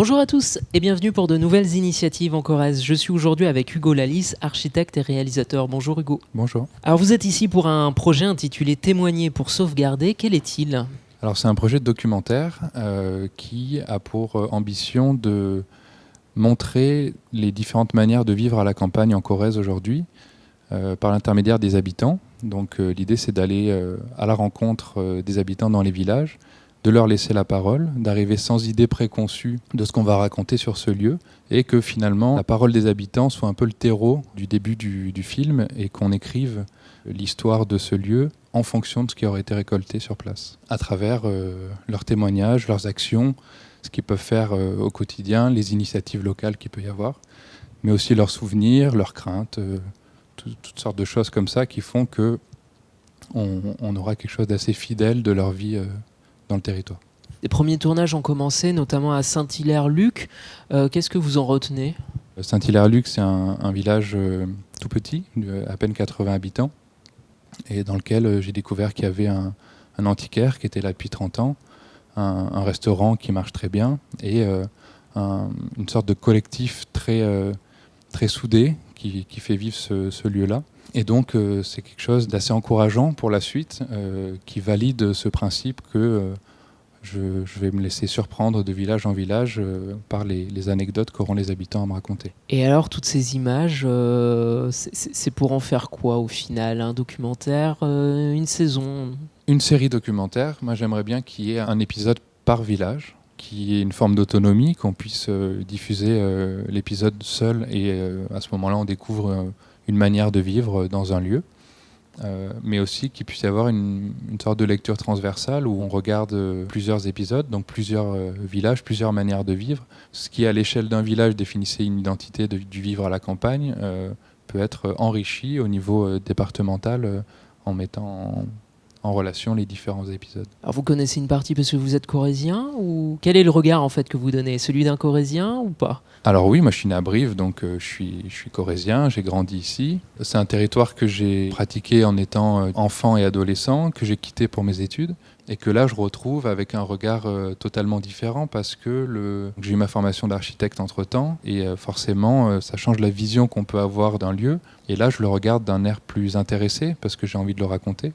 Bonjour à tous et bienvenue pour de nouvelles initiatives en Corrèze. Je suis aujourd'hui avec Hugo Lalisse, architecte et réalisateur. Bonjour Hugo. Bonjour. Alors vous êtes ici pour un projet intitulé Témoigner pour sauvegarder. Quel est-il ? Alors c'est un projet de documentaire qui a pour ambition de montrer les différentes manières de vivre à la campagne en Corrèze aujourd'hui par l'intermédiaire des habitants. Donc l'idée c'est d'aller à la rencontre des habitants dans les villages, de leur laisser la parole, d'arriver sans idée préconçue de ce qu'on va raconter sur ce lieu et que finalement la parole des habitants soit un peu le terreau du début du film et qu'on écrive l'histoire de ce lieu en fonction de ce qui aurait été récolté sur place, à travers leurs témoignages, leurs actions, ce qu'ils peuvent faire au quotidien, les initiatives locales qu'il peut y avoir, mais aussi leurs souvenirs, leurs craintes, toutes sortes de choses comme ça qui font qu'on aura quelque chose d'assez fidèle de leur vie dans le territoire. Les premiers tournages ont commencé notamment à Saint-Hilaire-Luc. Qu'est-ce que vous en retenez ? Saint-Hilaire-Luc, c'est un village tout petit, à peine 80 habitants, et dans lequel j'ai découvert qu'il y avait un antiquaire qui était là depuis 30 ans, un restaurant qui marche très bien, et une sorte de collectif très soudé qui fait vivre ce lieu-là. Et donc c'est quelque chose d'assez encourageant pour la suite, qui valide ce principe que je vais me laisser surprendre de village en village par les anecdotes qu'auront les habitants à me raconter. Et alors toutes ces images, c'est pour en faire quoi au final ? Un documentaire, une saison ? Une série documentaire. Moi j'aimerais bien qu'il y ait un épisode par village, qui ait une forme d'autonomie, qu'on puisse diffuser l'épisode seul et à ce moment-là on découvre une manière de vivre dans un lieu, mais aussi qu'il puisse y avoir une sorte de lecture transversale où on regarde plusieurs épisodes, donc plusieurs villages, plusieurs manières de vivre. Ce qui à l'échelle d'un village définissait une identité du vivre à la campagne peut être enrichi au niveau départemental en mettant en relation les différents épisodes. Alors vous connaissez une partie parce que vous êtes corrézien ou quel est le regard en fait que vous donnez ? Celui d'un corrézien ou pas ? Alors oui, moi je suis né à Brive, donc je suis corrézien, j'ai grandi ici. C'est un territoire que j'ai pratiqué en étant enfant et adolescent, que j'ai quitté pour mes études, et que là je retrouve avec un regard totalement différent parce que j'ai eu ma formation d'architecte entre-temps, et forcément ça change la vision qu'on peut avoir d'un lieu, et là je le regarde d'un air plus intéressé parce que j'ai envie de le raconter.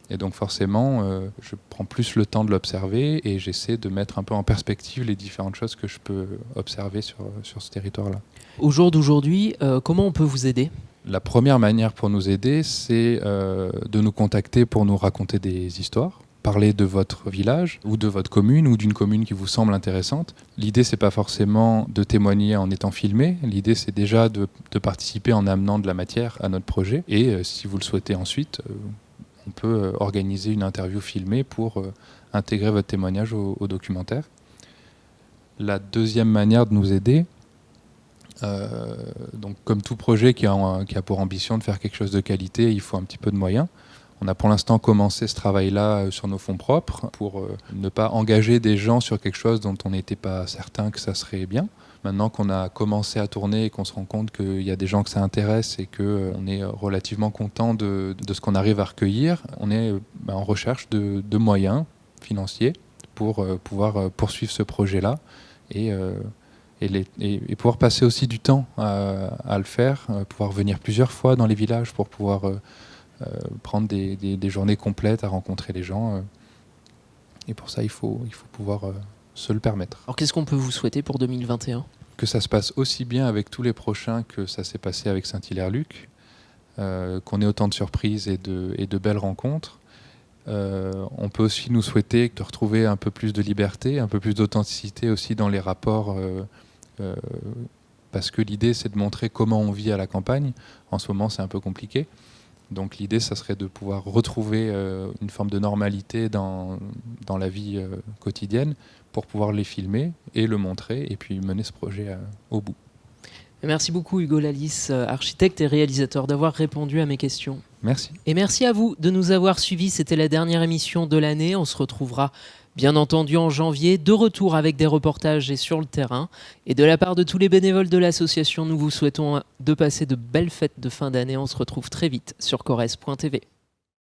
Et donc forcément, je prends plus le temps de l'observer et j'essaie de mettre un peu en perspective les différentes choses que je peux observer sur ce territoire-là. Au jour d'aujourd'hui, comment on peut vous aider ? La première manière pour nous aider, c'est de nous contacter pour nous raconter des histoires, parler de votre village ou de votre commune ou d'une commune qui vous semble intéressante. L'idée, c'est pas forcément de témoigner en étant filmé. L'idée, c'est déjà de participer en amenant de la matière à notre projet. Et si vous le souhaitez ensuite, on peut organiser une interview filmée pour intégrer votre témoignage au documentaire. La deuxième manière de nous aider, donc comme tout projet qui a pour ambition de faire quelque chose de qualité, il faut un petit peu de moyens. On a pour l'instant commencé ce travail-là sur nos fonds propres pour ne pas engager des gens sur quelque chose dont on n'était pas certain que ça serait bien. Maintenant qu'on a commencé à tourner et qu'on se rend compte qu'il y a des gens que ça intéresse et qu'on est relativement content de ce qu'on arrive à recueillir, on est en recherche de moyens financiers pour pouvoir poursuivre ce projet-là et pouvoir passer aussi du temps à le faire, pouvoir venir plusieurs fois dans les villages pour pouvoir prendre des journées complètes à rencontrer les gens. Et pour ça, il faut pouvoir se le permettre. Alors qu'est-ce qu'on peut vous souhaiter pour 2021 ? Que ça se passe aussi bien avec tous les prochains que ça s'est passé avec Saint-Hilaire-Luc, qu'on ait autant de surprises et de belles rencontres. On peut aussi nous souhaiter de retrouver un peu plus de liberté, un peu plus d'authenticité aussi dans les rapports, parce que l'idée c'est de montrer comment on vit à la campagne. En ce moment c'est un peu compliqué. Donc l'idée, ça serait de pouvoir retrouver une forme de normalité dans la vie quotidienne pour pouvoir les filmer et le montrer et puis mener ce projet au bout. Merci beaucoup Hugo Lalisse, architecte et réalisateur, d'avoir répondu à mes questions. Merci. Et merci à vous de nous avoir suivis. C'était la dernière émission de l'année. On se retrouvera bien entendu en janvier, de retour avec des reportages et sur le terrain. Et de la part de tous les bénévoles de l'association, nous vous souhaitons de passer de belles fêtes de fin d'année. On se retrouve très vite sur corrèze.tv.